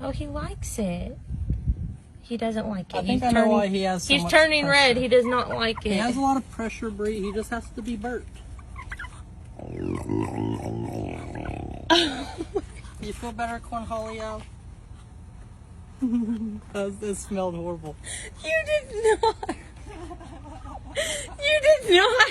Oh, he likes it. He doesn't like it. I think I know why he has so He's much turning pressure. red. He does not like it. He has a lot of pressure breathe. He just has to be burped. You feel better, Cornholio? That smelled horrible. You did not. You did not.